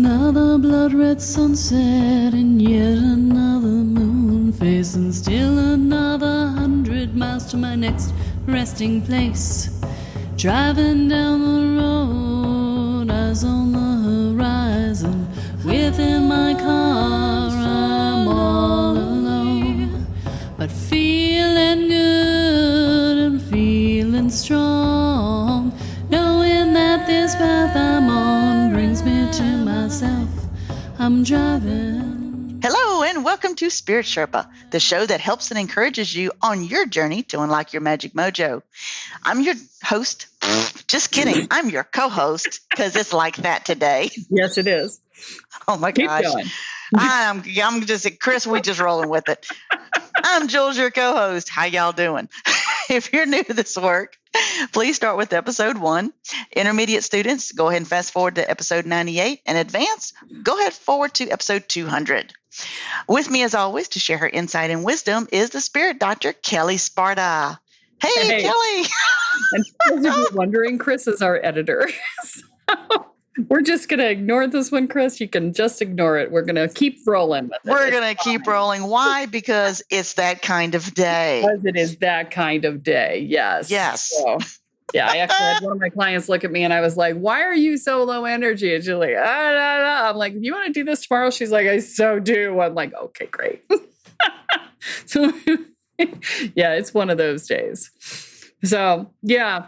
another blood-red sunset and yet another moon face, and still another 100 miles to my next resting place. Driving down the road, eyes on the horizon. Within my car, I'm all alone, but feeling good and feeling strong, knowing that this path I'm on brings me to myself. I'm driving. Hello and welcome to Spirit Sherpa, the show that helps and encourages you on your journey to unlock your magic mojo. I'm your host. Just kidding. I'm your co-host because it's like that today. Yes, it is. Oh my Keep gosh. going. I'm just, Chris, we just rolling with it. I'm Jules, your co-host. How y'all doing? If you're new to this work, please start with episode 1. Intermediate students, go ahead and fast forward to episode 98. And advanced, go ahead forward to episode 200. With me, as always, to share her insight and wisdom is the spirit doctor, Kelle Sparta. Hey. Kelle. And for those of you wondering, Chris is our editor. So we're just going to ignore this one, Chris. You can just ignore it. We're going to keep rolling with it. We're going to keep rolling. Why? Because it's that kind of day. Because it is that kind of day. Yes. Yes. So, yeah, I actually had one of my clients look at me and I was like, why are you so low energy? And she's like, I'm like, you want to do this tomorrow? She's like, I so do. I'm like, okay, great. So, yeah, it's one of those days. So, yeah.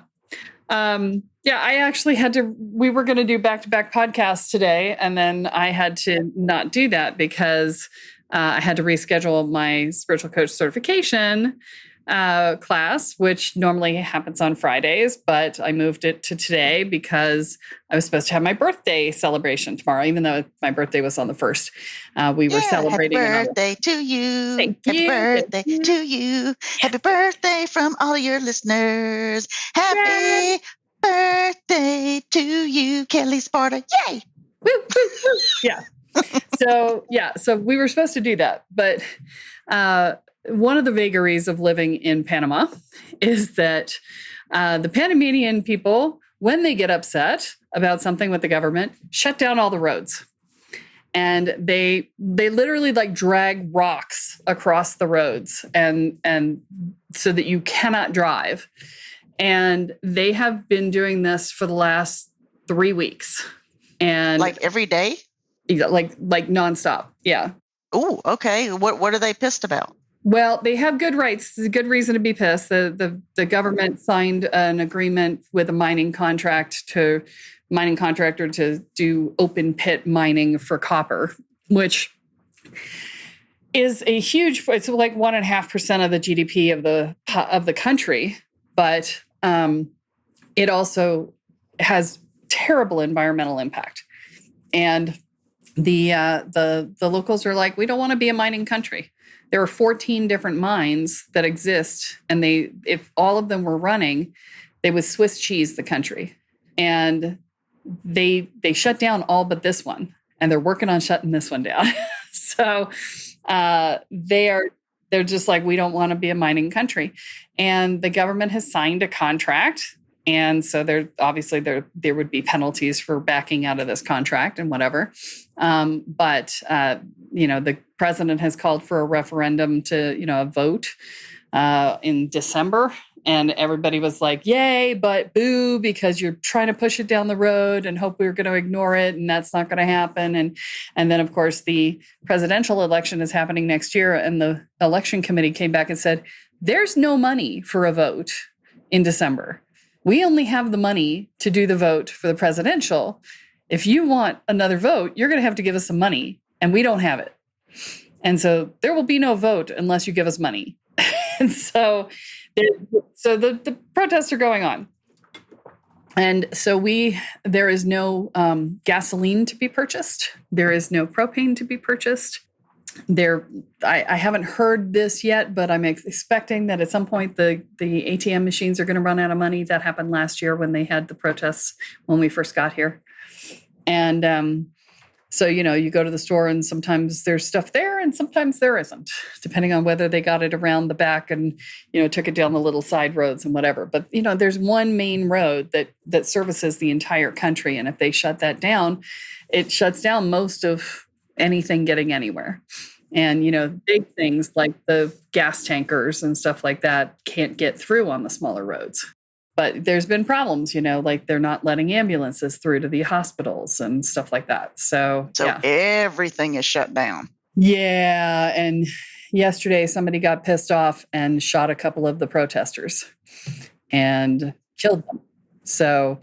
I actually we were going to do back-to-back podcasts today, and then I had to not do that because I had to reschedule my spiritual coach certification class, which normally happens on Fridays, but I moved it to today because I was supposed to have my birthday celebration tomorrow, even though my birthday was on the 1st. We were celebrating. Happy birthday to you. Thank Happy you. birthday to you. Happy birthday from all your listeners. Happy birthday to you, Kelle Sparta. Yay! Woo, woo, woo. Yeah. So we were supposed to do that, but one of the vagaries of living in Panama is that the Panamanian people, when they get upset about something with the government, shut down all the roads. And they literally like drag rocks across the roads and so that you cannot drive. And they have been doing this for the last 3 weeks. And like every day? Like nonstop. Yeah. Oh, okay. What are they pissed about? Well, they have good rights. There's a good reason to be pissed. The government signed an agreement with a mining contractor to do open pit mining for copper, which is a huge. It's like 1.5% of the GDP of the country, but it also has terrible environmental impact. And the locals are like, we don't want to be a mining country. There are 14 different mines that exist, and if all of them were running, they would Swiss cheese the country. And they shut down all but this one, and they're working on shutting this one down. So they're just like, we don't want to be a mining country. And the government has signed a contract. And so there would be penalties for backing out of this contract and whatever. But the president has called for a referendum to, a vote in December. And everybody was like, yay, but boo, because you're trying to push it down the road and hope we're going to ignore it. And that's not going to happen. And then, of course, the presidential election is happening next year. And the election committee came back and said, there's no money for a vote in December. We only have the money to do the vote for the presidential. If you want another vote, you're going to have to give us some money, and we don't have it. And so there will be no vote unless you give us money. And so the protests are going on. And so there is no gasoline to be purchased. There is no propane to be purchased. I haven't heard this yet, but I'm expecting that at some point the ATM machines are going to run out of money. That happened last year when they had the protests when we first got here. And So, you go to the store and sometimes there's stuff there and sometimes there isn't, depending on whether they got it around the back and, took it down the little side roads and whatever. But, there's one main road that services the entire country. And if they shut that down, it shuts down most of anything getting anywhere. And, big things like the gas tankers and stuff like that can't get through on the smaller roads. But there's been problems, like they're not letting ambulances through to the hospitals and stuff like that. So yeah. Everything is shut down. Yeah. And yesterday somebody got pissed off and shot a couple of the protesters and killed them. So,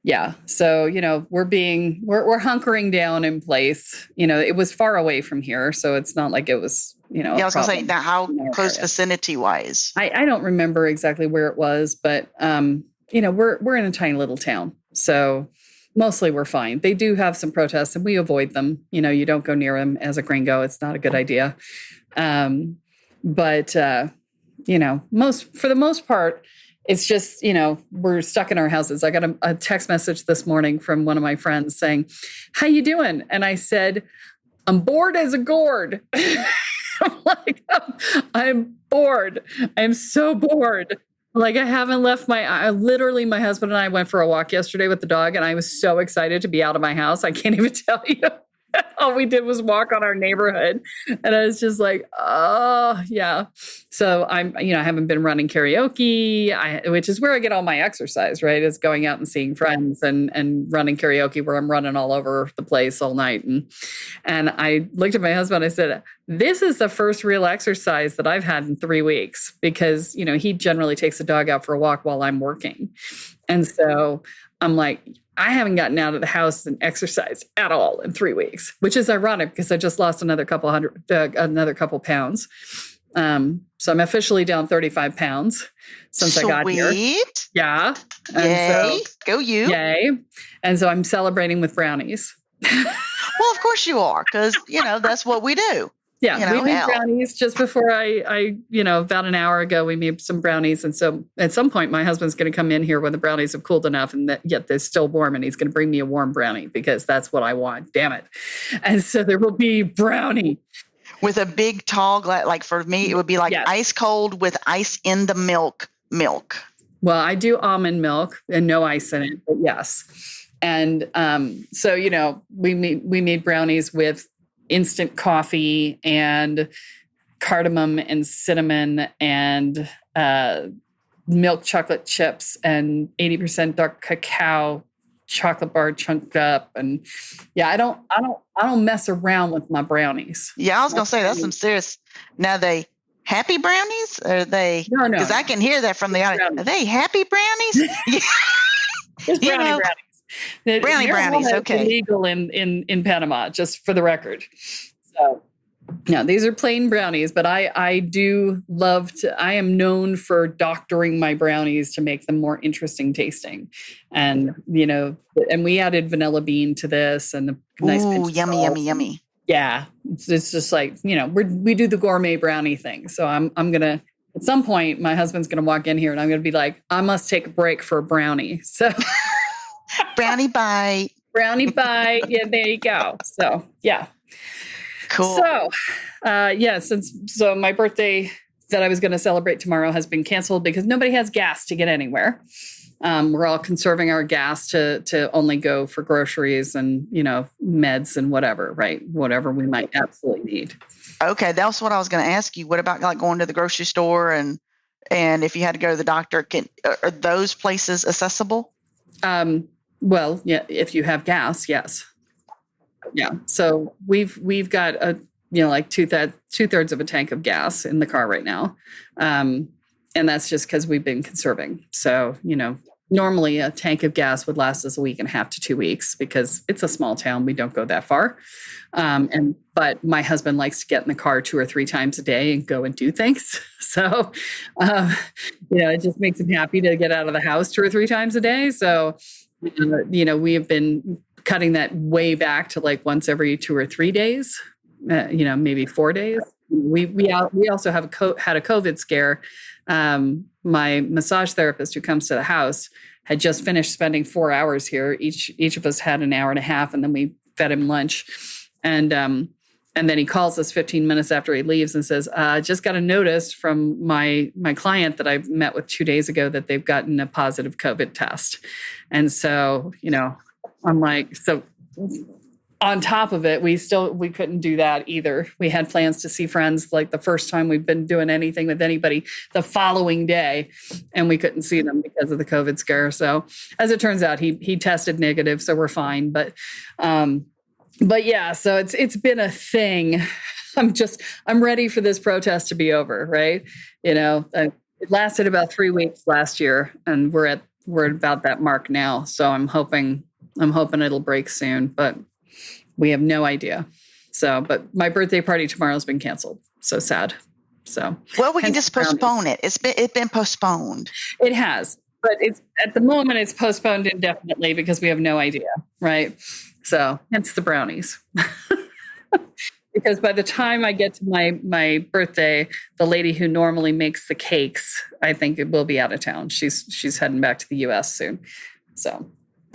yeah. So, we're hunkering down in place. It was far away from here. So it's not like it was, Yeah, I was going to say, now how close vicinity wise? I don't remember exactly where it was, but, we're in a tiny little town. So mostly we're fine. They do have some protests and we avoid them. You don't go near them as a gringo. It's not a good idea. But for the most part, it's just, we're stuck in our houses. I got a text message this morning from one of my friends saying, "How you doing?" And I said, "I'm bored as a gourd." I'm like, I'm bored. I'm so bored. Like I haven't left my husband and I went for a walk yesterday with the dog and I was so excited to be out of my house. I can't even tell you. All we did was walk on our neighborhood. And I was just like, oh yeah. So I haven't been running karaoke, which is where I get all my exercise, right? Is going out and seeing friends and running karaoke where I'm running all over the place all night. And I looked at my husband, I said, this is the first real exercise that I've had in 3 weeks because, he generally takes the dog out for a walk while I'm working. And so I'm like, I haven't gotten out of the house and exercised at all in 3 weeks, which is ironic because I just lost another couple pounds. So I'm officially down 35 pounds since I got here. Yeah. Yay. Go you. Yay. And so I'm celebrating with brownies. Well, of course you are, because, that's what we do. Yeah, we made brownies just before I about an hour ago, we made some brownies. And so at some point, my husband's going to come in here when the brownies have cooled enough and yet they're still warm. And he's going to bring me a warm brownie because that's what I want. Damn it. And so there will be brownie. With a big tall glass, like for me, it would be like ice cold with ice in the milk. Well, I do almond milk and no ice in it, but yes. And so, we made brownies with instant coffee and cardamom and cinnamon and milk chocolate chips and 80% dark cacao chocolate bar chunked up. And yeah, I don't mess around with my brownies. Yeah, I was gonna say that's some serious. Now they happy brownies? Or are they? No. Because I can hear that from the audience. Are they happy brownies? Just brownies. Brownies, okay. Illegal in Panama, just for the record. So, no, these are plain brownies, but I do love to. I am known for doctoring my brownies to make them more interesting tasting, and and we added vanilla bean to this and a nice pinch of yummy, salt. yummy. Yeah, it's just like we do the gourmet brownie thing. So I'm gonna. At some point, my husband's gonna walk in here, and I'm gonna be like, I must take a break for a brownie. So. Brownie bite. Yeah, there you go. So, yeah. Cool. So, so my birthday that I was going to celebrate tomorrow has been canceled because nobody has gas to get anywhere. We're all conserving our gas to only go for groceries and, meds and whatever, right? Whatever we might absolutely need. Okay. That's what I was going to ask you. What about like going to the grocery store and if you had to go to the doctor, are those places accessible? Well, yeah, if you have gas, yes. Yeah. So we've got like two-thirds of a tank of gas in the car right now. And that's just because we've been conserving. So, normally a tank of gas would last us a week and a half to 2 weeks because it's a small town. We don't go that far. But my husband likes to get in the car 2 or 3 times a day and go and do things. So, it just makes him happy to get out of the house 2 or 3 times a day. So, we have been cutting that way back to like once every 2 or 3 days, maybe 4 days. We also had a COVID scare. My massage therapist who comes to the house had just finished spending 4 hours here. Each of us had an hour and a half, and then we fed him lunch. And then he calls us 15 minutes after he leaves and says, just got a notice from my client that I met with 2 days ago that they've gotten a positive COVID test. And so, I'm like, so on top of it, we couldn't do that either. We had plans to see friends like the first time we've been doing anything with anybody the following day, and we couldn't see them because of the COVID scare. So as it turns out, he tested negative, so we're fine. But yeah, so it's been a thing. I'm ready for this protest to be over, right? It lasted about 3 weeks last year, and we're at about that mark now. So I'm hoping it'll break soon, but we have no idea. So, but my birthday party tomorrow has been canceled. So sad. So, well, we can just postpone it. It's been postponed. It has, but it's at the moment it's postponed indefinitely because we have no idea, right? So, hence the brownies. Because by the time I get to my birthday, the lady who normally makes the cakes, I think it will be out of town. She's heading back to the U.S. soon. So.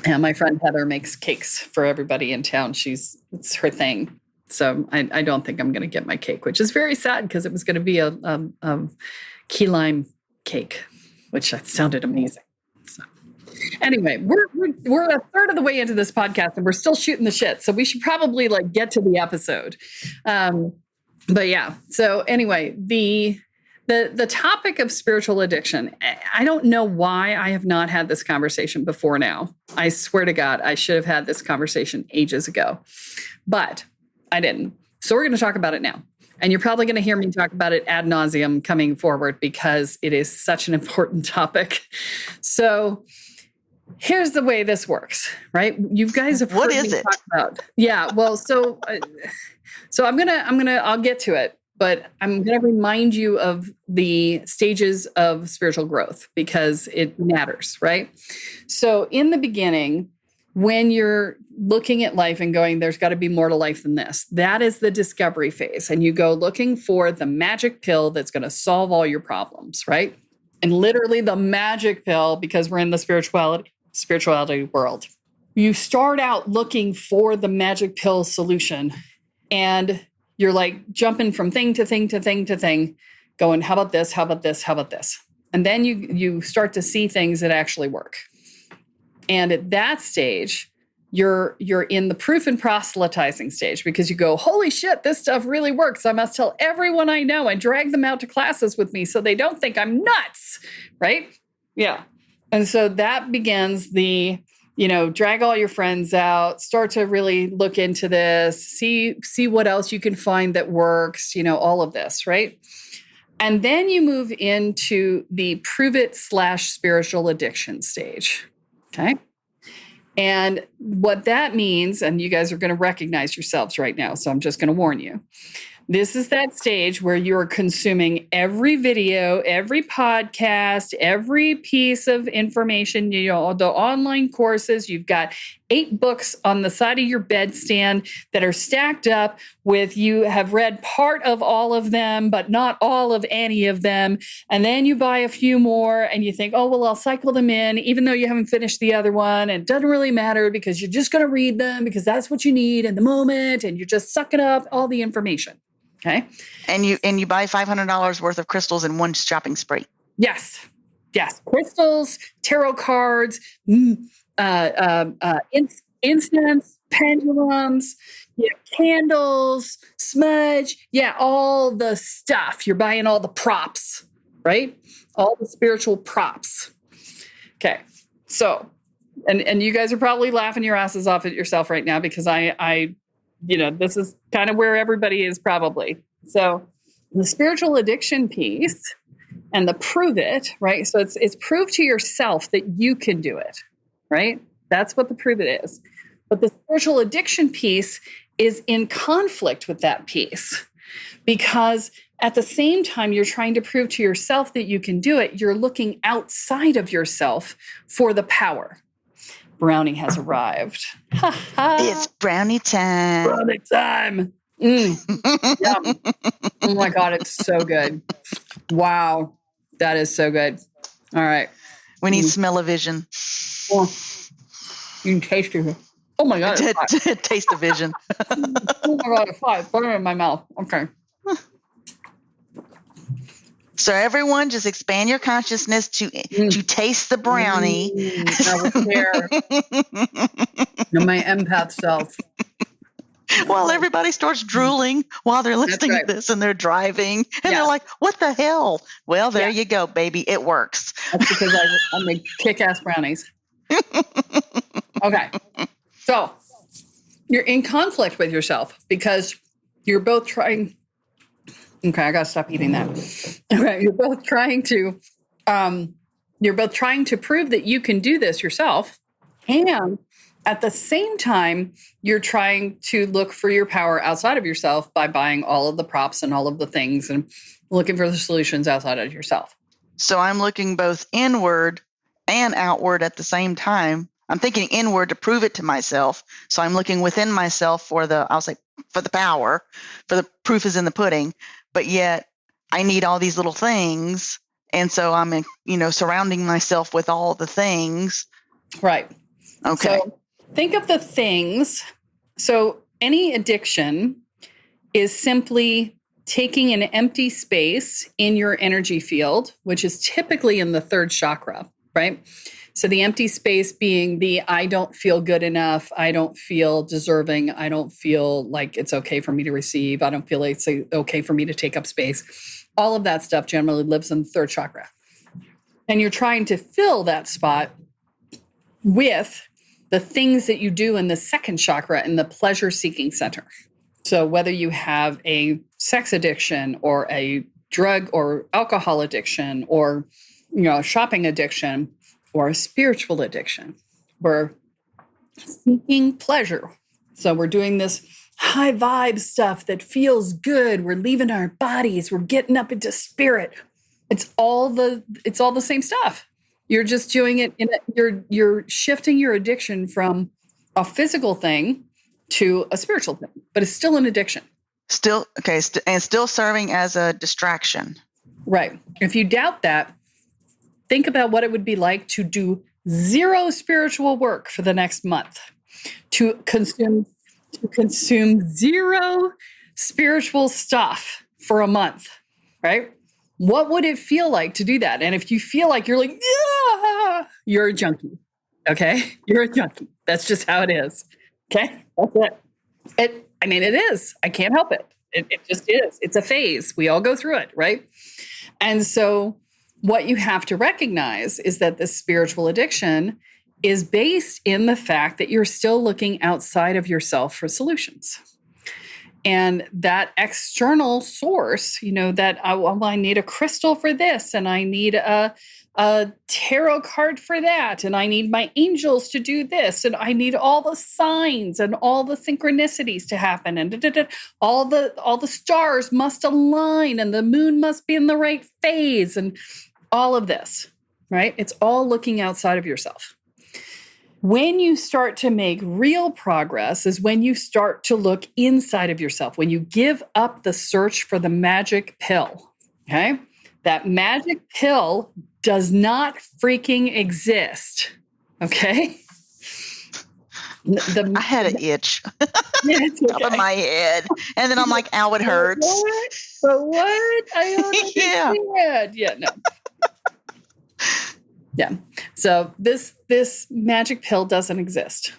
Yeah, my friend Heather makes cakes for everybody in town. It's her thing. So I don't think I'm going to get my cake, which is very sad because it was going to be a key lime cake, which sounded amazing. So anyway, we're a third of the way into this podcast and we're still shooting the shit. So we should probably get to the episode. But yeah. So anyway, the topic of spiritual addiction, I don't know why I have not had this conversation before now. I swear to God, I should have had this conversation ages ago, but I didn't. So we're going to talk about it now. And you're probably going to hear me talk about it ad nauseum coming forward because it is such an important topic. So here's the way this works, right? You guys have heard me talk about. Yeah. Well, so I'll get to it. But I'm going to remind you of the stages of spiritual growth because it matters, right? So in the beginning, when you're looking at life and going, there's got to be more to life than this, that is the discovery phase. And you go looking for the magic pill that's going to solve all your problems, right? And literally the magic pill, because we're in the spirituality world. You start out looking for the magic pill solution and you're jumping from thing to thing to thing to thing, going, how about this? How about this? How about this? And then you start to see things that actually work. And at that stage, you're in the proof and proselytizing stage because you go, holy shit, this stuff really works. I must tell everyone I know and drag them out to classes with me so they don't think I'm nuts, right? Yeah. And so that begins the drag all your friends out, start to really look into this, see what else you can find that works, all of this, right? And then you move into the prove it / spiritual addiction stage, okay? And what that means, and you guys are going to recognize yourselves right now, so I'm just going to warn you. This is that stage where you're consuming every video, every podcast, every piece of information, the online courses. You've got 8 books on the side of your bedstand that are stacked up with you have read part of all of them, but not all of any of them. And then you buy a few more and you think, oh, well, I'll cycle them in, even though you haven't finished the other one. And it doesn't really matter because you're just going to read them because that's what you need in the moment. And you're just sucking up all the information. Okay. And you buy $500 worth of crystals in one shopping spree. Yes. Crystals, tarot cards, incense, pendulums, candles, smudge. Yeah. All the stuff. You're buying all the props, right? All the spiritual props. Okay. So, and you guys are probably laughing your asses off at yourself right now because I this is kind of where everybody is probably. So the spiritual addiction piece and the prove it, right? So it's prove to yourself that you can do it, right? That's what the prove it is. But the spiritual addiction piece is in conflict with that piece because at the same time you're trying to prove to yourself that you can do it, you're looking outside of yourself for the power. Brownie has arrived. It's brownie time. Brownie time. Yum. Oh my God, it's so good. Wow. That is so good. All right. We need smell-o-vision. Oh, you can taste it. Oh my God. Taste the vision. Oh my God, it's hot. Put it in my mouth. Okay. So everyone, just expand your consciousness to taste the brownie. I was there. And my empath self. While everybody starts drooling while they're listening right. to this and they're driving, and they're like, "What the hell?" Well, there you go, baby. It works. That's because I make kick-ass brownies. Okay. So you're in conflict with yourself because you're both trying. Okay, I gotta stop eating that. Okay, you're both trying to prove that you can do this yourself, and at the same time, you're trying to look for your power outside of yourself by buying all of the props and all of the things and looking for the solutions outside of yourself. So I'm looking both inward and outward at the same time. I'm thinking inward to prove it to myself. So I'm looking within myself for the power, for the proof is in the pudding. But yet I need all these little things. And so I'm, surrounding myself with all the things. Right. Okay. So think of the things. So any addiction is simply taking an empty space in your energy field, which is typically in the third chakra, right? So the empty space being the I don't feel good enough, I don't feel deserving, I don't feel like it's okay for me to receive, I don't feel like it's okay for me to take up space. All of that stuff generally lives in the third chakra. And you're trying to fill that spot with the things that you do in the second chakra in the pleasure-seeking center. So whether you have a sex addiction or a drug or alcohol addiction or shopping addiction or a spiritual addiction, we're seeking pleasure. So we're doing this high vibe stuff that feels good. We're leaving our bodies. We're getting up into spirit. It's all the same stuff. You're just doing it you're shifting your addiction from a physical thing to a spiritual thing, but it's still an addiction. Still, okay, and still serving as a distraction. Right. If you doubt that, think about what it would be like to do zero spiritual work for the next month, to consume zero spiritual stuff for a month, right? What would it feel like to do that? And if you feel like you're like, you're a junkie, okay? You're a junkie. That's just how it is, okay? That's it. It is. I can't help it. It just is. It's a phase. We all go through it, right? And so what you have to recognize is that this spiritual addiction is based in the fact that you're still looking outside of yourself for solutions. And that external source, that I need a crystal for this, and I need a tarot card for that, and I need my angels to do this, and I need all the signs and all the synchronicities to happen, and all the stars must align, and the moon must be in the right phase, and all of this, right? It's all looking outside of yourself. When you start to make real progress is when you start to look inside of yourself, when you give up the search for the magic pill, okay? That magic pill does not freaking exist, okay? I had an itch It's top of my head, and then I'm like, ow, it hurts. But what? I don't understand. Yeah, no. Yeah. So this magic pill doesn't exist.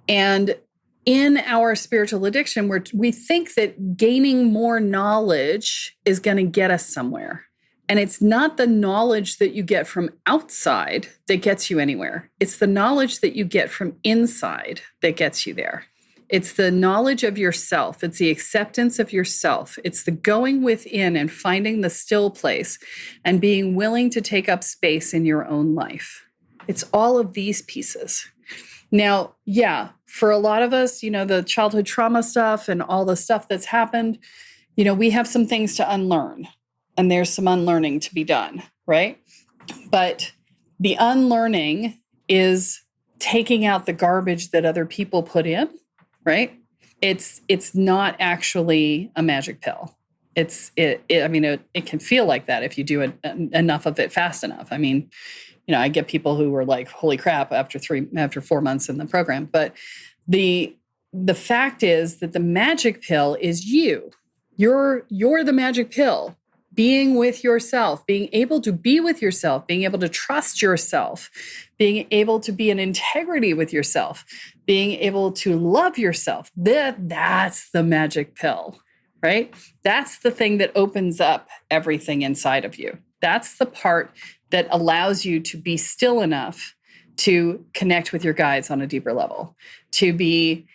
And in our spiritual addiction, we think that gaining more knowledge is going to get us somewhere. And it's not the knowledge that you get from outside that gets you anywhere. It's the knowledge that you get from inside that gets you there. It's the knowledge of yourself. It's the acceptance of yourself. It's the going within and finding the still place and being willing to take up space in your own life. It's all of these pieces. Now, yeah, for a lot of us, the childhood trauma stuff and all the stuff that's happened, we have some things to unlearn, and there's some unlearning to be done, right? But the unlearning is taking out the garbage that other people put in. Right? It's not actually a magic pill. It can feel like that if you do enough of it fast enough. I get people who were like, holy crap, after 4 months in the program. But the fact is that the magic pill is you. You're the magic pill. Being with yourself, being able to be with yourself, being able to trust yourself, being able to be in integrity with yourself, being able to love yourself. That's the magic pill, right? That's the thing that opens up everything inside of you. That's the part that allows you to be still enough to connect with your guides on a deeper level, to be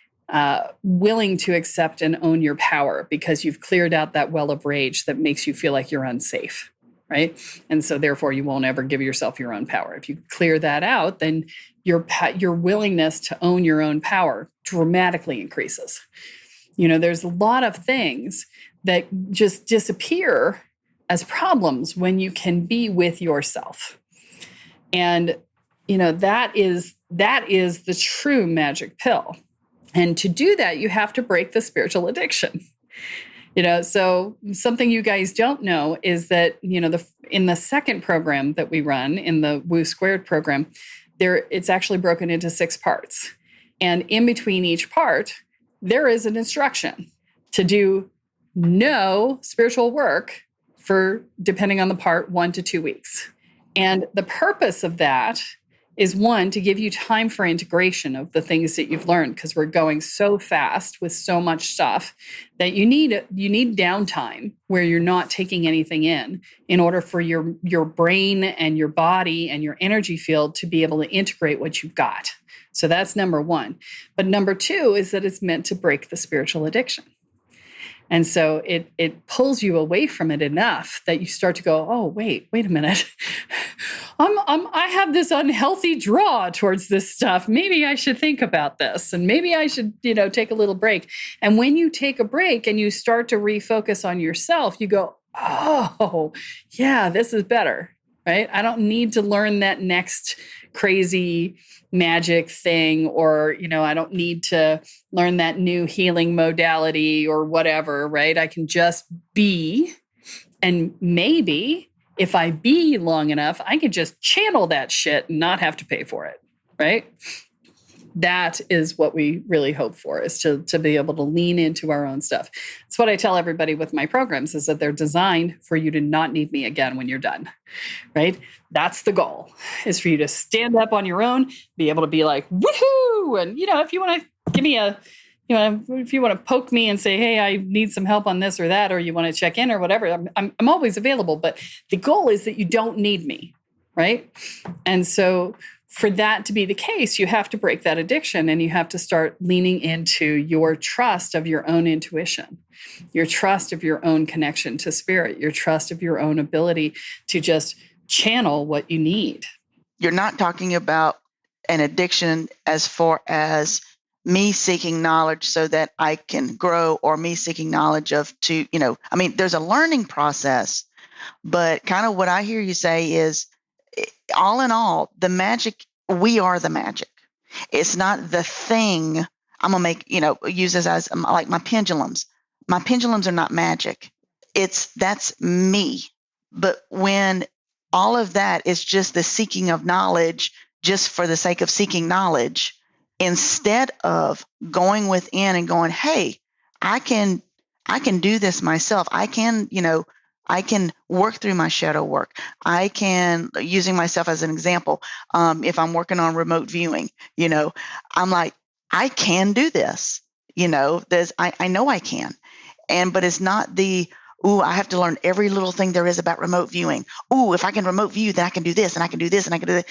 willing to accept and own your power because you've cleared out that well of rage that makes you feel like you're unsafe, right? And so therefore you won't ever give yourself your own power. If you clear that out, then your willingness to own your own power dramatically increases. There's a lot of things that just disappear as problems when you can be with yourself. And, that is the true magic pill. And to do that, you have to break the spiritual addiction. So something you guys don't know is that, in the second program that we run, in the Woo Squared program, it's actually broken into 6 parts. And in between each part, there is an instruction to do no spiritual work for, depending on the part, 1 to 2 weeks. And the purpose of that is, 1, to give you time for integration of the things that you've learned, because we're going so fast with so much stuff that you need downtime where you're not taking anything in order for your brain and your body and your energy field to be able to integrate what you've got. So that's number 1. But number 2 is that it's meant to break the spiritual addiction. And so it pulls you away from it enough that you start to go, oh, wait a minute. I have this unhealthy draw towards this stuff. Maybe I should think about this, and maybe I should, take a little break. And when you take a break and you start to refocus on yourself, you go, oh, yeah, this is better, right? I don't need to learn that next crazy magic thing, or, I don't need to learn that new healing modality or whatever, right? I can just be. And maybe if I be long enough, I can just channel that shit and not have to pay for it, right? That is what we really hope for, is to be able to lean into our own stuff. That's what I tell everybody with my programs, is that they're designed for you to not need me again when you're done, right? That's the goal, is for you to stand up on your own, be able to be like, woohoo! And, if you want to give me if you want to poke me and say, hey, I need some help on this or that, or you want to check in or whatever, I'm always available. But the goal is that you don't need me, right? And so for that to be the case, you have to break that addiction, and you have to start leaning into your trust of your own intuition, your trust of your own connection to spirit, your trust of your own ability to just channel what you need. You're not talking about an addiction as far as me seeking knowledge so that I can grow, or me seeking knowledge there's a learning process, but kind of what I hear you say is, all in all, the magic, we are the magic. It's not the thing. I'm going to make, use this as like my pendulums. My pendulums are not magic. That's me. But when all of that is just the seeking of knowledge, just for the sake of seeking knowledge, instead of going within and going, hey, I can do this myself. I can work through my shadow work. I can, using myself as an example, if I'm working on remote viewing, I'm like, I can do this. I know I can. But it's not I have to learn every little thing there is about remote viewing. If I can remote view, then I can do this, and I can do this, and I can do that.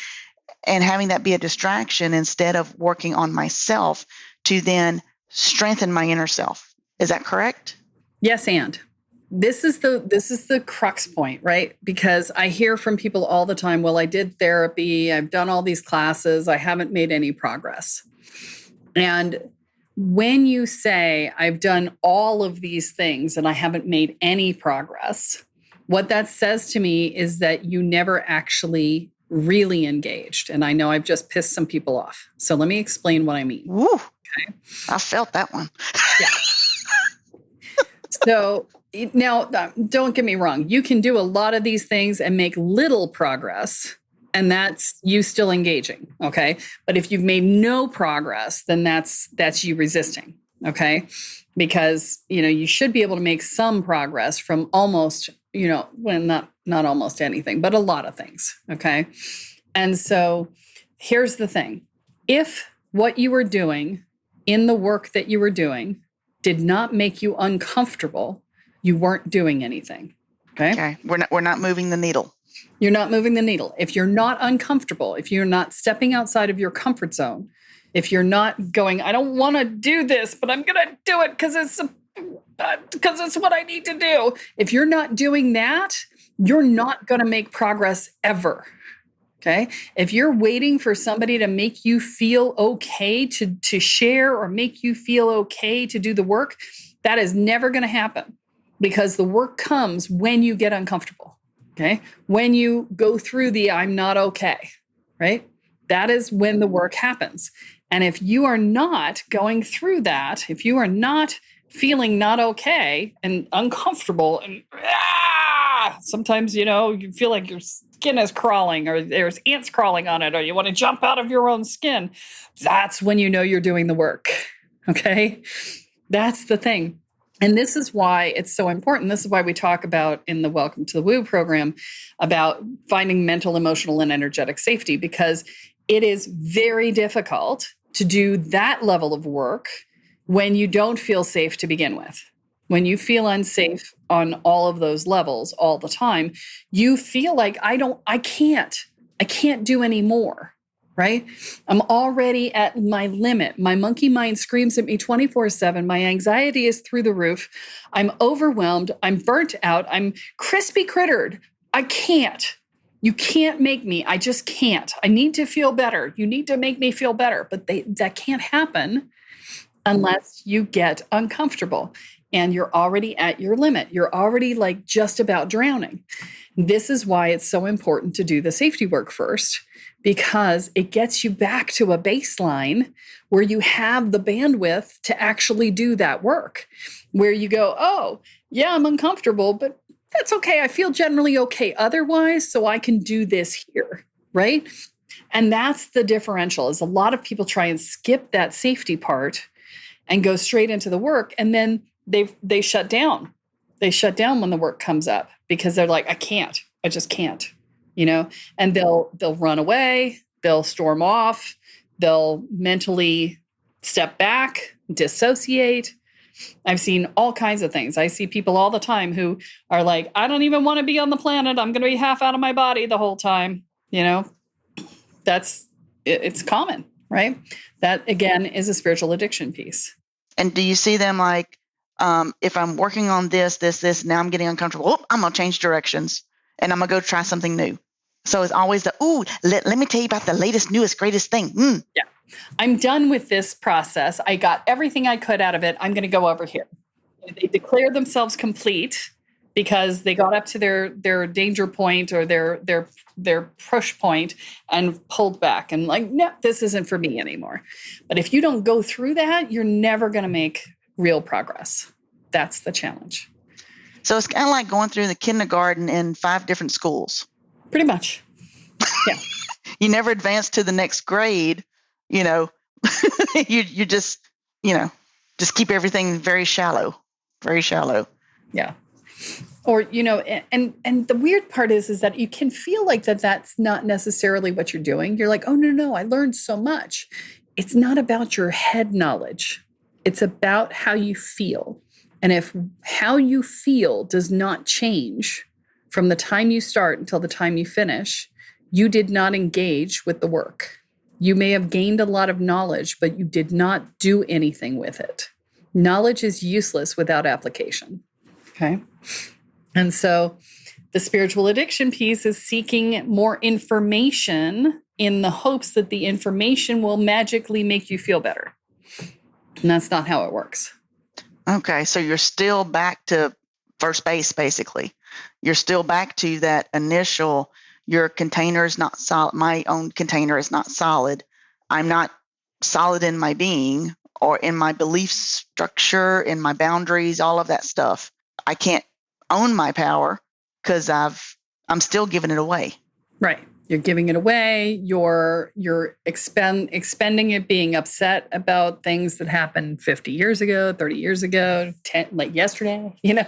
And having that be a distraction instead of working on myself to then strengthen my inner self. Is that correct? Yes, and this is the crux point, right? Because I hear from people all the time, well, I did therapy, I've done all these classes, I haven't made any progress. And when you say, I've done all of these things and I haven't made any progress, what that says to me is that you never actually really engaged. And I know I've just pissed some people off. So let me explain what I mean. Woo, okay. I felt that one. Yeah. So now, don't get me wrong. You can do a lot of these things and make little progress, And that's you still engaging, okay? But if you've made no progress, then that's you resisting, okay? Because, you should be able to make some progress from almost, well, not almost anything, but a lot of things, okay? And so here's the thing. If what you were doing in the work that you were doing did not make you uncomfortable, you weren't doing anything, okay? We're not moving the needle. You're not moving the needle. If you're not uncomfortable, if you're not stepping outside of your comfort zone, if you're not going, I don't want to do this, but I'm going to do it because it's what I need to do. If you're not doing that, you're not going to make progress ever. Okay. If you're waiting for somebody to make you feel okay to share or make you feel okay to do the work, that is never going to happen because the work comes when you get uncomfortable. Okay. When you go through the I'm not okay, right? That is when the work happens. And if you are not going through that, if you are not feeling not okay and uncomfortable and sometimes, you feel like your skin is crawling or there's ants crawling on it or you want to jump out of your own skin, that's when you know you're doing the work. Okay. That's the thing. And this is why it's so important. This is why we talk about in the Welcome to the Woo program about finding mental, emotional, and energetic safety, because it is very difficult to do that level of work when you don't feel safe to begin with. When you feel unsafe on all of those levels all the time, you feel like I can't do any more. Right? I'm already at my limit. My monkey mind screams at me 24/7. My anxiety is through the roof. I'm overwhelmed. I'm burnt out. I'm crispy crittered. I can't. You can't make me. I just can't. I need to feel better. You need to make me feel better. But that can't happen unless you get uncomfortable and you're already at your limit. You're already like just about drowning. This is why it's so important to do the safety work first, because it gets you back to a baseline where you have the bandwidth to actually do that work, where you go, oh, yeah, I'm uncomfortable, but that's okay. I feel generally okay otherwise, so I can do this here, right? And that's the differential, is a lot of people try and skip that safety part and go straight into the work, and then they shut down. They shut down when the work comes up because they're like, I just can't. And they'll run away, they'll storm off, they'll mentally step back, dissociate. I've seen all kinds of things. I see people all the time who are like, I don't even want to be on the planet. I'm going to be half out of my body the whole time. It's common, right? That again is a spiritual addiction piece. And do you see them like, if I'm working on this, now I'm getting uncomfortable. I'm going to change directions and I'm going to go try something new. So it's always let me tell you about the latest, newest, greatest thing. Yeah. I'm done with this process. I got everything I could out of it. I'm going to go over here. They declare themselves complete because they got up to their danger point or their push point and pulled back and like, no, this isn't for me anymore. But if you don't go through that, you're never going to make real progress. That's the challenge. So it's kind of like going through the kindergarten in 5 different schools. Pretty much. Yeah. You never advance to the next grade, you just keep everything very shallow. Yeah. Or, and the weird part is that you can feel like that's not necessarily what you're doing. You're like, oh, no, I learned so much. It's not about your head knowledge. It's about how you feel. And if how you feel does not change from the time you start until the time you finish, you did not engage with the work. You may have gained a lot of knowledge, but you did not do anything with it. Knowledge is useless without application. Okay. And so the spiritual addiction piece is seeking more information in the hopes that the information will magically make you feel better. And that's not how it works. Okay. So you're still back to first base, basically. You're still back to that initial, your container is not solid. My own container is not solid. I'm not solid in my being or in my belief structure, in my boundaries, all of that stuff. I can't own my power because I'm still giving it away. Right. You're giving it away. You're expending it, being upset about things that happened 50 years ago, 30 years ago, 10, like yesterday, you're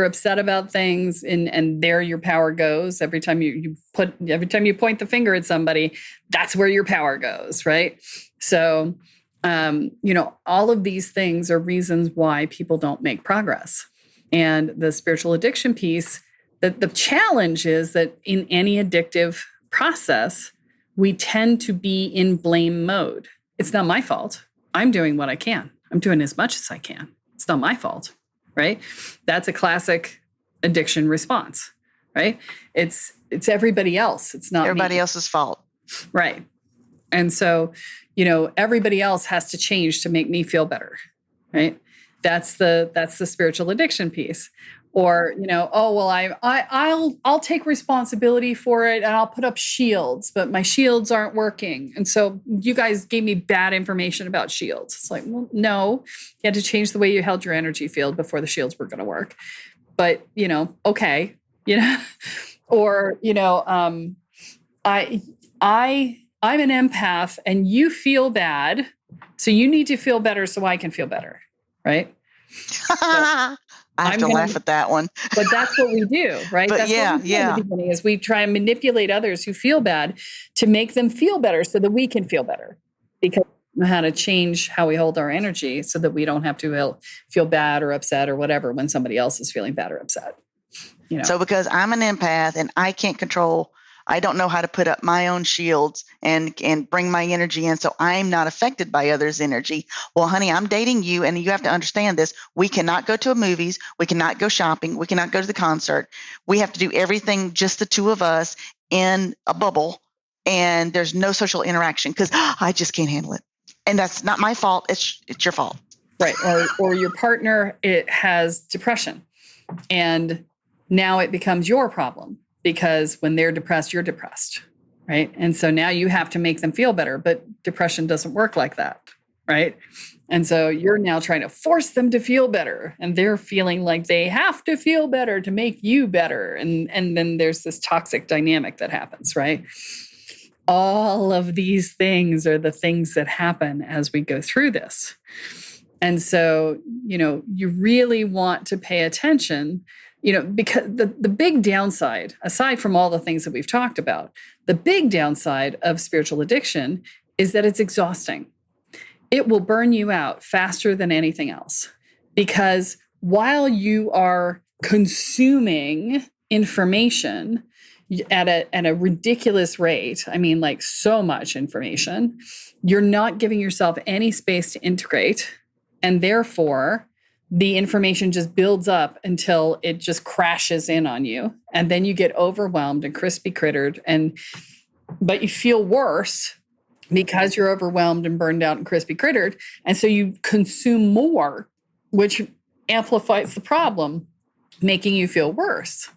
upset about things, and there your power goes. Every time you point the finger at somebody, that's where your power goes, right? So, all of these things are reasons why people don't make progress. And the spiritual addiction piece, the challenge is that in any addictive process, we tend to be in blame mode. It's not my fault. I'm doing what I can. I'm doing as much as I can. It's not my fault, right? That's a classic addiction response, right? It's everybody else. It's not everybody me. else's fault. Right. And so, everybody else has to change to make me feel better, right? That's the spiritual addiction piece. Or, I'll take responsibility for it and I'll put up shields, but my shields aren't working. And so you guys gave me bad information about shields. It's like, well, no, you had to change the way you held your energy field before the shields were going to work. But, okay, or, I'm an empath and you feel bad. So you need to feel better so I can feel better. Right. I have to laugh at that one. But that's what we do, right? But that's yeah, what we do in the beginning is we try and manipulate others who feel bad to make them feel better so that we can feel better. Because we know how to change how we hold our energy so that we don't have to feel bad or upset or whatever when somebody else is feeling bad or upset. So because I'm an empath and I don't know how to put up my own shields and bring my energy in, so I'm not affected by others' energy. Well, honey, I'm dating you, and you have to understand this. We cannot go to a movies. We cannot go shopping. We cannot go to the concert. We have to do everything just the two of us in a bubble, and there's no social interaction because I just can't handle it. And that's not my fault. It's your fault. Right. Or your partner, it has depression, and now it becomes your problem. Because when they're depressed, you're depressed, right? And so now you have to make them feel better, but depression doesn't work like that, right? And so you're now trying to force them to feel better, and they're feeling like they have to feel better to make you better. And then there's this toxic dynamic that happens, right? All of these things are the things that happen as we go through this. And so, you really want to pay attention, because the big downside, aside from all the things that we've talked about, the big downside of spiritual addiction is that it's exhausting. It will burn you out faster than anything else. Because while you are consuming information at a ridiculous rate, I mean, like so much information, you're not giving yourself any space to integrate. And therefore, the information just builds up until it just crashes in on you. And then you get overwhelmed and crispy crittered. But you feel worse because you're overwhelmed and burned out and crispy crittered. And so you consume more, which amplifies the problem, making you feel worse.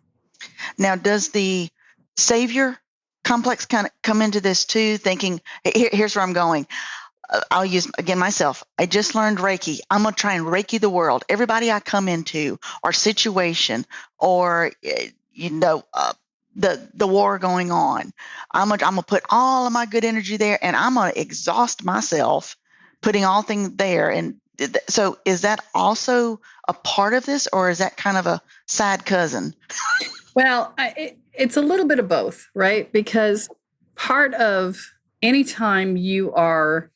Now, does the savior complex kind of come into this too, thinking, here's where I'm going. I'll use, again, myself. I just learned Reiki. I'm going to try and Reiki the world. Everybody I come into or situation or, the war going on, I'm going to put all of my good energy there, and I'm going to exhaust myself putting all things there. And so is that also a part of this, or is that kind of a side cousin? Well, it's a little bit of both, right? Because part of anytime you are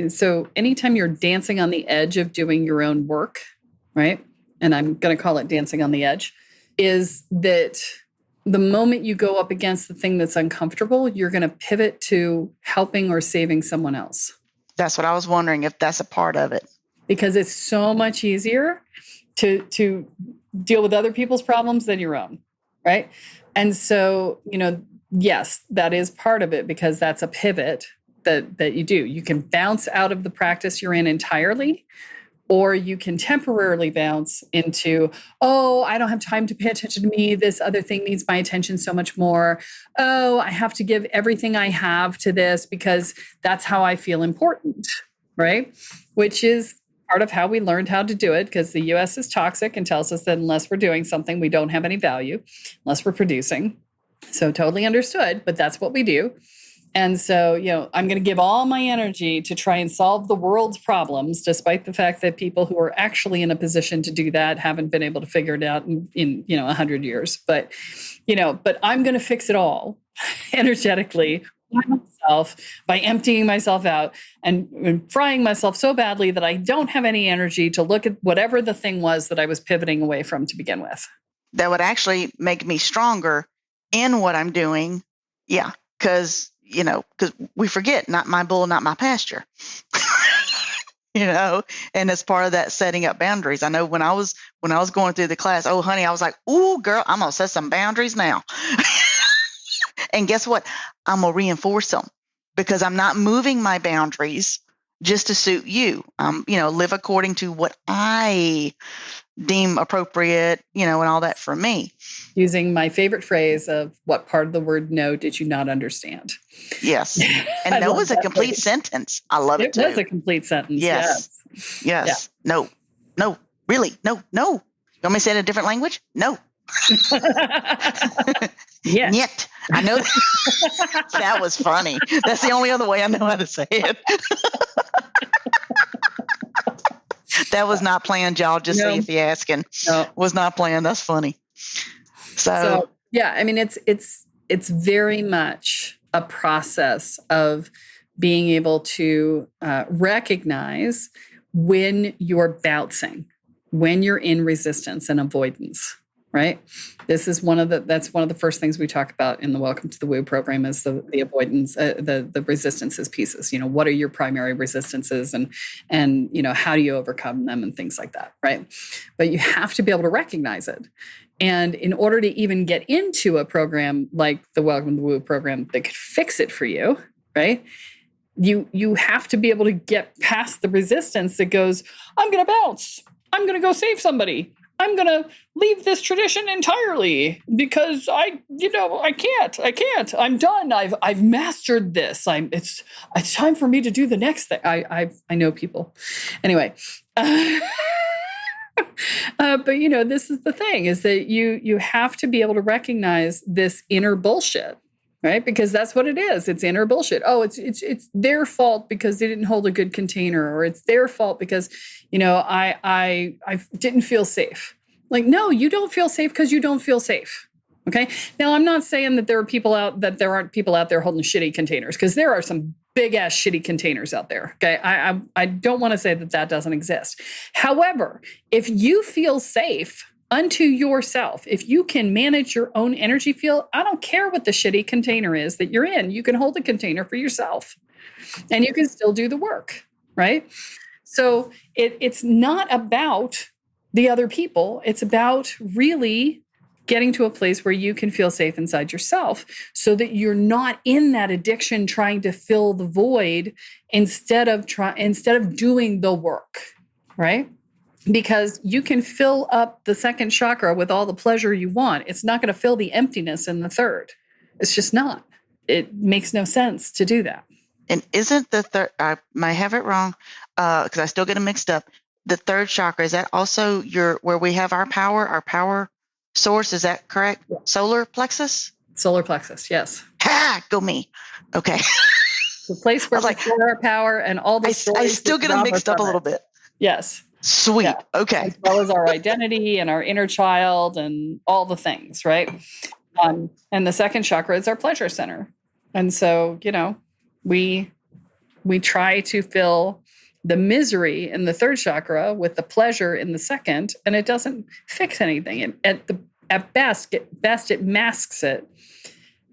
so anytime you're dancing on the edge of doing your own work, right? And I'm going to call it dancing on the edge, is that the moment you go up against the thing that's uncomfortable, you're going to pivot to helping or saving someone else. That's what I was wondering, if that's a part of it. Because it's so much easier to deal with other people's problems than your own, right? And so, yes, that is part of it, because that's a pivot that you do. You can bounce out of the practice you're in entirely, or you can temporarily bounce into, oh, I don't have time to pay attention to me. This other thing needs my attention so much more. Oh, I have to give everything I have to this because that's how I feel important, right? Which is part of how we learned how to do it, because the US is toxic and tells us that unless we're doing something, we don't have any value, unless we're producing. So totally understood, but that's what we do. And so, I'm going to give all my energy to try and solve the world's problems, despite the fact that people who are actually in a position to do that haven't been able to figure it out in 100 years. But I'm going to fix it all energetically by myself, by emptying myself out and frying myself so badly that I don't have any energy to look at whatever the thing was that I was pivoting away from to begin with. That would actually make me stronger in what I'm doing. Yeah. Because we forget, not my bull, not my pasture, and it's part of that setting up boundaries. I know when I was going through the class, oh, honey, I was like, ooh, girl, I'm going to set some boundaries now. And guess what? I'm going to reinforce them because I'm not moving my boundaries just to suit you. Live according to what I deem appropriate, and all that for me. Using my favorite phrase of, what part of the word no did you not understand? Yes. And no was a complete sentence. I love it too. It was a complete sentence. Yes. Yeah. No, really. No. You want me to say it in a different language? No. Yeah. Yet. I know that was funny. That's the only other way I know how to say it. That was not planned, y'all. Just see if you're asking. No. Was not planned. That's funny. So yeah, I mean, it's very much a process of being able to recognize when you're bouncing, when you're in resistance and avoidance. Right. That's one of the first things we talk about in the Welcome to the Woo program is the avoidance, the resistances pieces. What are your primary resistances and how do you overcome them and things like that. Right. But you have to be able to recognize it. And in order to even get into a program like the Welcome to the Woo program that could fix it for you, right? You have to be able to get past the resistance that goes, I'm going to bounce. I'm going to go save somebody. I'm going to leave this tradition entirely because I can't. I'm done. I've mastered this. It's time for me to do the next thing. I know people. Anyway, but this is the thing, is that you have to be able to recognize this inner bullshit, right? Because that's what it is. It's inner bullshit. Oh, it's their fault because they didn't hold a good container, or it's their fault because, I didn't feel safe. Like, no, you don't feel safe because you don't feel safe. Okay. Now, I'm not saying that there aren't people out there holding shitty containers, because there are some big ass shitty containers out there. Okay. I don't want to say that doesn't exist. However, if you feel safe unto yourself, if you can manage your own energy field, I don't care what the shitty container is that you're in. You can hold a container for yourself and you can still do the work. Right. So it's not about the other people. It's about really getting to a place where you can feel safe inside yourself so that you're not in that addiction trying to fill the void instead of doing the work, right? Because you can fill up the second chakra with all the pleasure you want. It's not going to fill the emptiness in the third. It's just not. It makes no sense to do that. And isn't the third, I might have it wrong, because I still get them mixed up. The third chakra, is that also where we have our power source? Is that correct? Yeah. Solar plexus? Solar plexus, yes. Ha! Go me. Okay. The place where we store our power and all the stories. I still get them mixed up a little bit. Yes. Sweet. Yeah. Okay. As well as our identity and our inner child and all the things, right? And the second chakra is our pleasure center. And so, we try to fill the misery in the third chakra with the pleasure in the second, and it doesn't fix anything. At best, it masks it,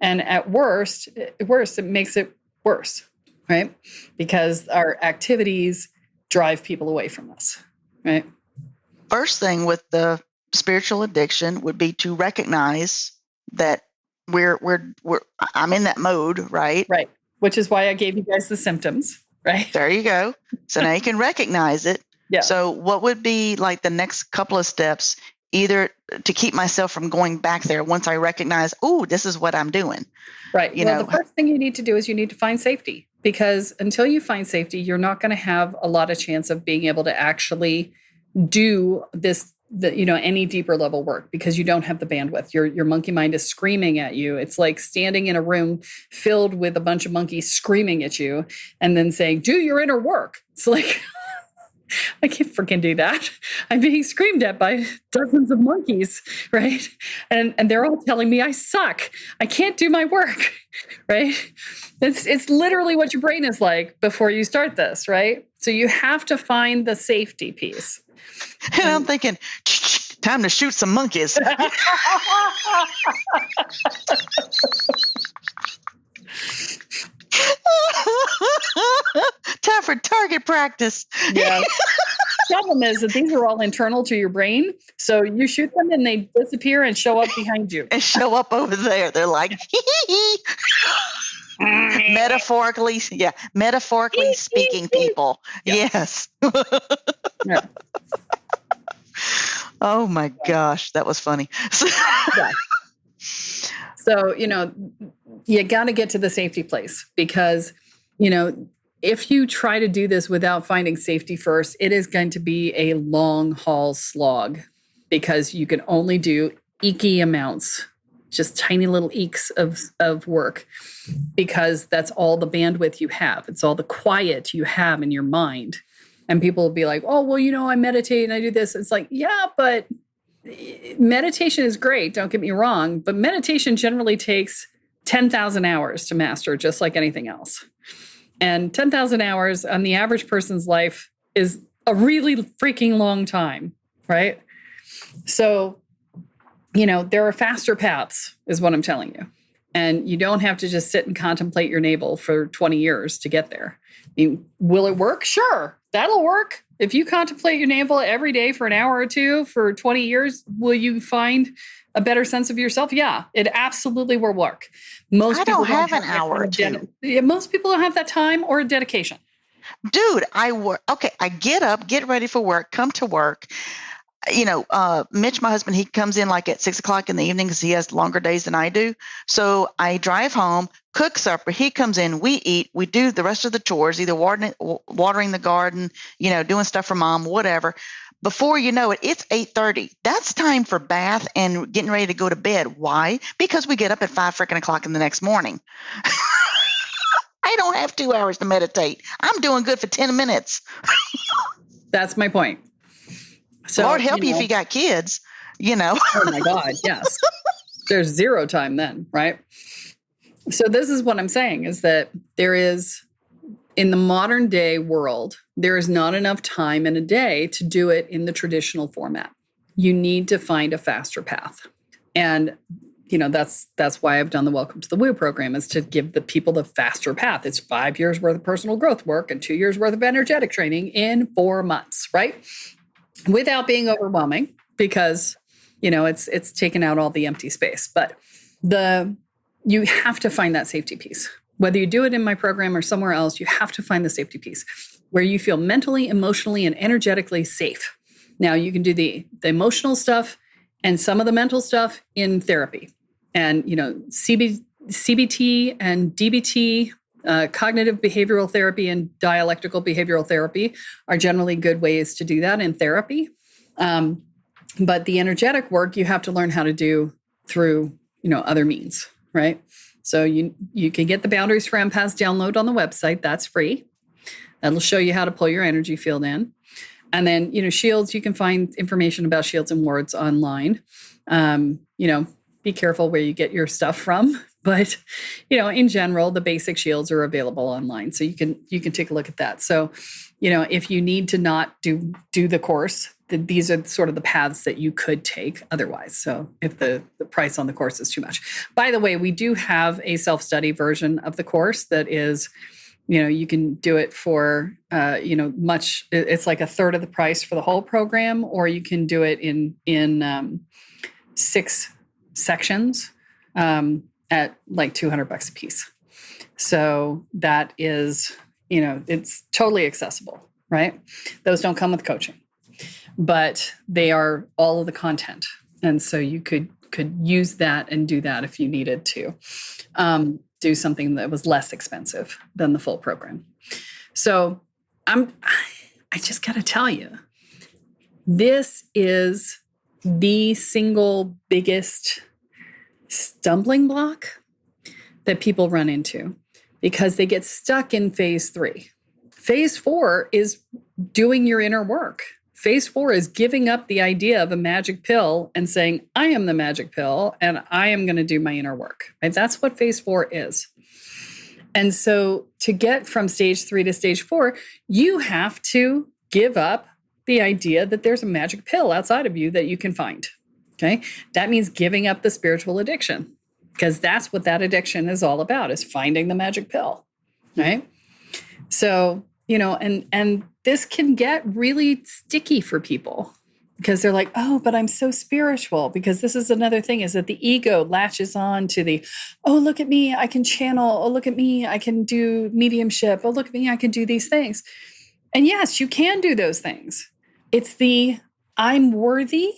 and at worst, it makes it worse, right? Because our activities drive people away from us, right? First thing with the spiritual addiction would be to recognize that I'm in that mode, right? Right. Which is why I gave you guys the symptoms. Right. There you go. So now you can recognize it. Yeah. So what would be like the next couple of steps, either to keep myself from going back there once I recognize, oh, this is what I'm doing? Right. The first thing you need to do is you need to find safety. because until you find safety, you're not going to have a lot of chance of being able to actually do any deeper level work, because you don't have the bandwidth. Your monkey mind is screaming at you. It's like standing in a room filled with a bunch of monkeys screaming at you and then saying, do your inner work. It's like, I can't freaking do that. I'm being screamed at by dozens of monkeys, right? And they're all telling me I suck. I can't do my work, right? It's literally what your brain is like before you start this, right? So you have to find the safety piece. And I'm thinking, time to shoot some monkeys. Time for target practice. Yeah. Problem is that these are all internal to your brain. So you shoot them and they disappear and show up behind you. And show up over there. They're like, metaphorically speaking people. Yeah. Yes. Yeah. Oh my gosh, that was funny. Yeah. So, you got to get to the safety place, because, if you try to do this without finding safety first, it is going to be a long haul slog, because you can only do eeky amounts, just tiny little eeks of work, because that's all the bandwidth you have. It's all the quiet you have in your mind. And people will be like, oh, well, I meditate and I do this. It's like, yeah, but meditation is great. Don't get me wrong. But meditation generally takes 10,000 hours to master, just like anything else. And 10,000 hours on the average person's life is a really freaking long time, right? So, there are faster paths, is what I'm telling you. And you don't have to just sit and contemplate your navel for 20 years to get there. Will it work? Sure, that'll work. If you contemplate your navel every day for an hour or two for 20 years, will you find a better sense of yourself? Yeah, it absolutely will work. I don't have an hour or two. Most people don't have that time or a dedication. Dude, I work. Okay, I get up, get ready for work, come to work. Mitch, my husband, he comes in like at 6:00 in the evening because he has longer days than I do. So I drive home, cook supper. He comes in, we eat, we do the rest of the chores, either watering the garden, doing stuff for mom, whatever. Before you know it, it's 8:30. That's time for bath and getting ready to go to bed. Why? Because we get up at 5:00 in the next morning. I don't have 2 hours to meditate. I'm doing good for 10 minutes. That's my point. So, Lord help you if you got kids, Oh my God, yes. There's zero time then, right? So this is what I'm saying, is that there is, in the modern day world, there is not enough time in a day to do it in the traditional format. You need to find a faster path. And, that's why I've done the Welcome to the Woo program, is to give the people the faster path. It's 5 years worth of personal growth work and 2 years worth of energetic training in 4 months, right? Without being overwhelming, because, it's taken out all the empty space. But you have to find that safety piece. Whether you do it in my program or somewhere else, you have to find the safety piece where you feel mentally, emotionally, and energetically safe. Now, you can do the emotional stuff and some of the mental stuff in therapy. And, CBT and DBT, cognitive behavioral therapy and dialectical behavioral therapy are generally good ways to do that in therapy. But the energetic work you have to learn how to do through, other means, right? So you can get the Boundaries for Empaths download on the website. That's free. That'll show you how to pull your energy field in. And then, shields, you can find information about shields and wards online. Be careful where you get your stuff from. But, in general, the basic shields are available online. So you can take a look at that. So, if you need to not do the course, these are sort of the paths that you could take otherwise. So if the price on the course is too much. By the way, we do have a self-study version of the course that is, you can do it for, it's like a third of the price for the whole program, or you can do it in 6 sections at like $200 a piece. So that is, it's totally accessible, right? Those don't come with coaching, but they are all of the content. And so you could could use that and do that if you needed to do something that was less expensive than the full program. So I just got to tell you, this is the single biggest stumbling block that people run into because they get stuck in phase 3. Phase 4 is doing your inner work. Phase 4 is giving up the idea of a magic pill and saying, I am the magic pill and I am going to do my inner work. Right? That's what phase 4 is. And so to get from stage 3 to stage 4, you have to give up the idea that there's a magic pill outside of you that you can find. Okay. That means giving up the spiritual addiction, because that's what that addiction is all about, is finding the magic pill. Right. So, and this can get really sticky for people because they're like, oh, but I'm so spiritual. Because this is another thing, is that the ego latches on to the, oh, look at me, I can channel. Oh, look at me, I can do mediumship. Oh, look at me, I can do these things. And yes, you can do those things. It's the, I'm worthy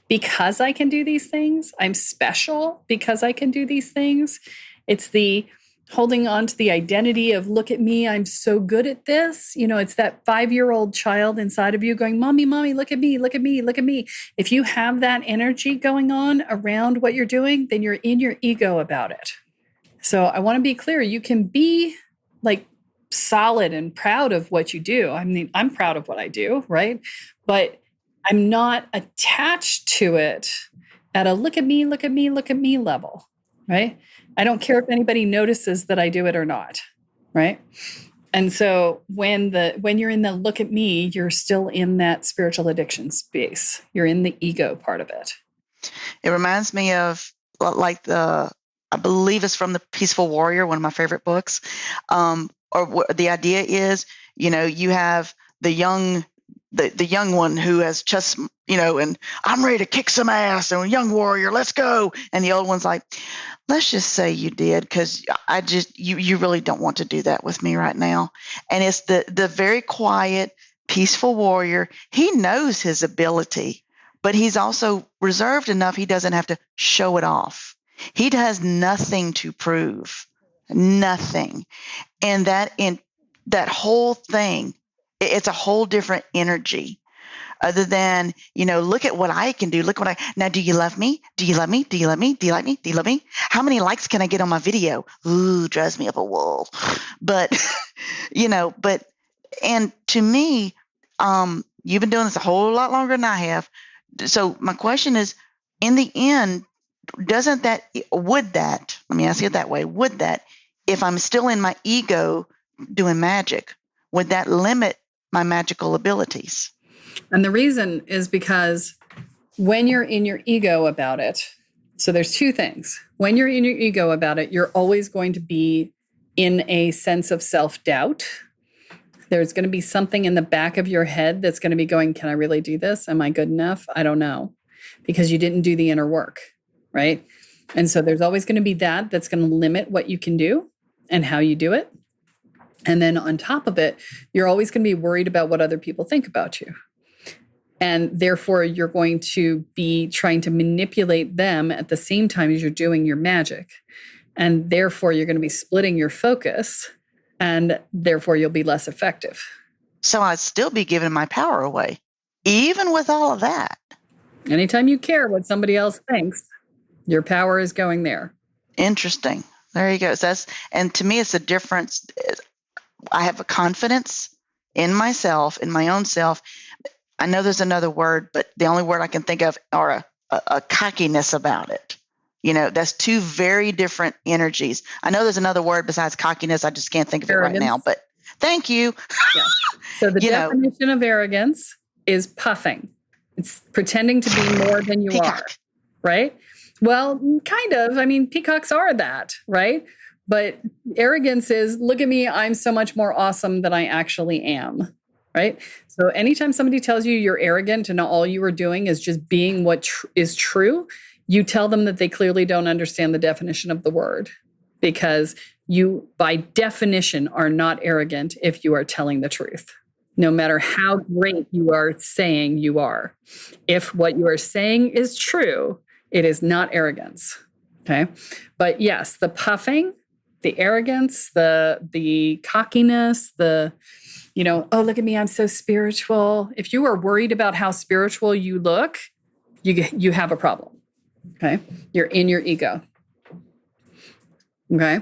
because I can do these things. I'm special because I can do these things. It's the holding on to the identity of, look at me, I'm so good at this. It's that 5-year-old child inside of you going, mommy, look at me, look at me, look at me. If you have that energy going on around what you're doing, then you're in your ego about it. So I want to be clear. You can be like solid and proud of what you do. I mean, I'm proud of what I do, right? But I'm not attached to it at a look at me, look at me, look at me level, right? I don't care if anybody notices that I do it or not, right? And so when you're in the look at me, you're still in that spiritual addiction space. You're in the ego part of it. It reminds me of like I believe it's from The Peaceful Warrior, one of my favorite books. Or the idea is, you have the young one who has just, and I'm ready to kick some ass, and young warrior, let's go. And the old one's like, let's just say you did, because you really don't want to do that with me right now. And it's the very quiet, peaceful warrior. He knows his ability, but he's also reserved enough he doesn't have to show it off. He has nothing to prove, nothing. And that whole thing, it's a whole different energy other than, look at what I can do. Now, do you love me? Do you love me? Do you love me? Do you like me? Do you love me? How many likes can I get on my video? Ooh, drives me up a wall. But, and to me, you've been doing this a whole lot longer than I have. So my question is, in the end, let me ask it that way, would that, if I'm still in my ego doing magic, would that limit my magical abilities? And the reason is because when you're in your ego about it, so there's two things. When you're in your ego about it, you're always going to be in a sense of self-doubt. There's going to be something in the back of your head that's going to be going, can I really do this? Am I good enough? I don't know. Because you didn't do the inner work, right? And so there's always going to be that's going to limit what you can do and how you do it. And then on top of it, you're always going to be worried about what other people think about you. And therefore, you're going to be trying to manipulate them at the same time as you're doing your magic. And therefore, you're going to be splitting your focus, and therefore, you'll be less effective. So I'd still be giving my power away, even with all of that. Anytime you care what somebody else thinks, your power is going there. Interesting. There you go. So and to me, it's a difference. I have a confidence in myself, in my own self. I know there's another word, but the only word I can think of are a cockiness about it. That's two very different energies. I know there's another word besides cockiness. I just can't think of Arrogance. It right now, but thank you. Yeah. So the definition of arrogance is puffing. It's pretending to be more than you Peacock. are, right? Well, kind of. I mean, peacocks are that, right? But arrogance is, look at me, I'm so much more awesome than I actually am, right? So anytime somebody tells you you're arrogant and all you are doing is just being what is true, you tell them that they clearly don't understand the definition of the word, because you, by definition, are not arrogant if you are telling the truth, no matter how great you are saying you are. If what you are saying is true, It is not arrogance. Okay. But yes, the puffing, the arrogance, the cockiness, oh, look at me, I'm so spiritual. If you are worried about how spiritual you look, you have a problem. Okay. You're in your ego. Okay.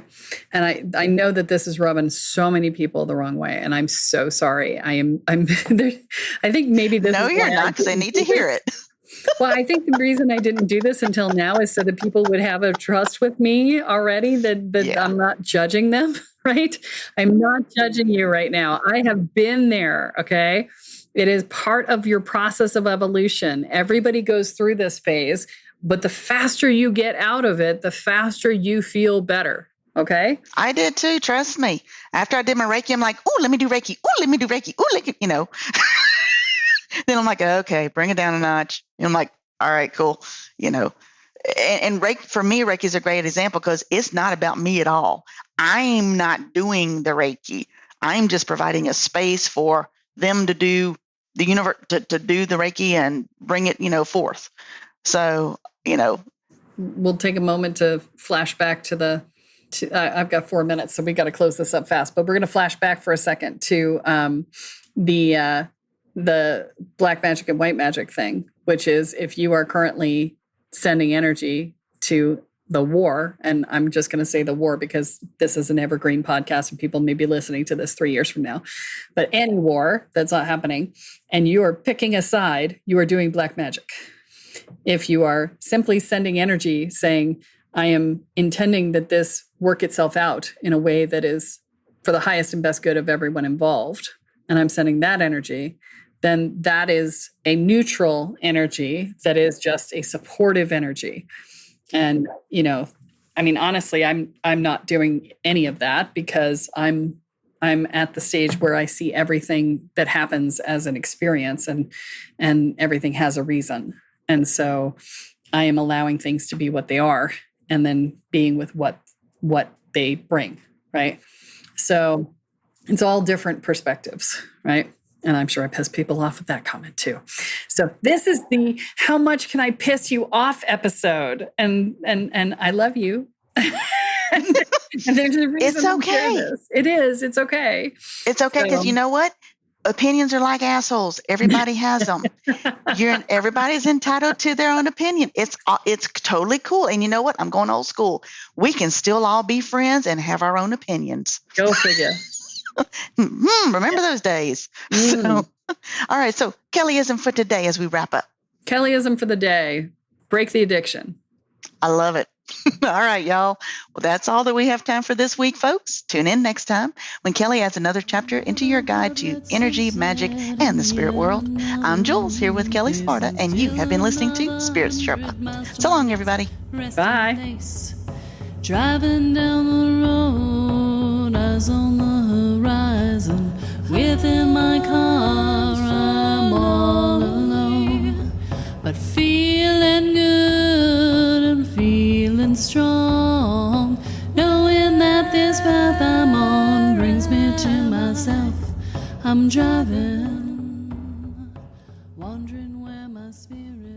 And I know that this is rubbing so many people the wrong way. And I'm so sorry. I'm there. I think maybe this No, is you're not, because they need to hear it. Well, I think the reason I didn't do this until now is so that people would have a trust with me already, that I'm not judging them, right? I'm not judging you right now. I have been there, okay? It is part of your process of evolution. Everybody goes through this phase, but the faster you get out of it, the faster you feel better, okay? I did too, trust me. After I did my Reiki, I'm like, oh, let me do Reiki. Oh, let me do Reiki. Oh, let me, Then I'm like, okay, bring it down a notch. And I'm like, all right, cool. And Reiki, for me, Reiki is a great example because it's not about me at all. I'm not doing the Reiki. I'm just providing a space for them to do the universe, to do the Reiki and bring it, forth. So, We'll take a moment to flash back to I've got 4 minutes, so we got to close this up fast, but we're going to flash back for a second to the black magic and white magic thing, which is if you are currently sending energy to the war, and I'm just going to say the war because this is an evergreen podcast and people may be listening to this 3 years from now, but any war that's not happening and you are picking a side, you are doing black magic. If you are simply sending energy saying, I am intending that this work itself out in a way that is for the highest and best good of everyone involved, and I'm sending that energy, then that is a neutral energy that is just a supportive energy. And, honestly, I'm not doing any of that because I'm at the stage where I see everything that happens as an experience and everything has a reason. And so I am allowing things to be what they are and then being with what they bring, right? So it's all different perspectives, right? And I'm sure I pissed people off with that comment too. So this is the how much can I piss you off episode. And I love you. and there's a reason it's okay. This. It is. It's okay. It's okay because you know what? Opinions are like assholes. Everybody has them. Everybody's entitled to their own opinion. It's totally cool. And you know what? I'm going old school. We can still all be friends and have our own opinions. Go figure. Remember those days. So, all right. So Kelleism for today as we wrap up. Kelleism for the day. Break the addiction. I love it. All right, y'all. Well, that's all that we have time for this week, folks. Tune in next time when Kelle adds another chapter into your guide to energy, magic, and the spirit world. I'm Jules here with Kelle Sparta, and you have been listening to Spirit Sherpa. So long, everybody. Bye. Driving down the road, eyes on the horizon. Within my car, I'm all alone, but feeling good and feeling strong, knowing that this path I'm on brings me to myself. I'm driving, wondering where my spirit